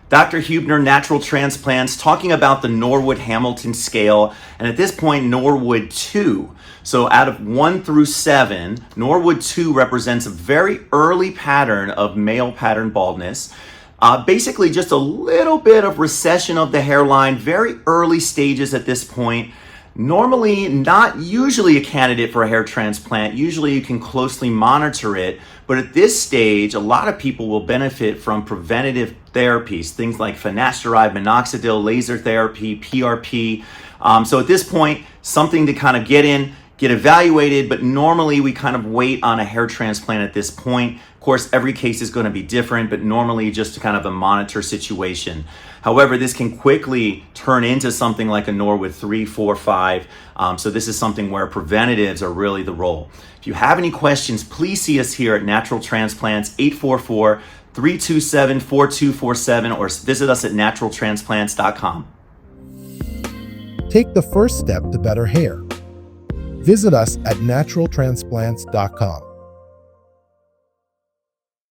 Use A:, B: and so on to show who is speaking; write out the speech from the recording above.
A: Dr. Huebner, Natural Transplants, talking about the Norwood Hamilton scale, and at this point, Norwood 2. So out of 1 through 7, Norwood 2 represents a very early pattern of male pattern baldness. Basically just a little bit of recession of the hairline, very early stages at this point. Normally not usually a candidate for a hair transplant. Usually you can closely monitor it, but at this stage, a lot of people will benefit from preventative therapies, things like finasteride, minoxidil, laser therapy, PRP. So at this point, something to kind of get evaluated, but normally we kind of wait on a hair transplant at this point. Of course, every case is going to be different, but normally just kind of a monitor situation. However, this can quickly turn into something like a Norwood 3, 4, 5. So this is something where preventatives are really the role. If you have any questions, please see us here at Natural Transplants, 844-327-4247, or visit us at naturaltransplants.com.
B: Take the first step to better hair. Visit us at naturaltransplants.com.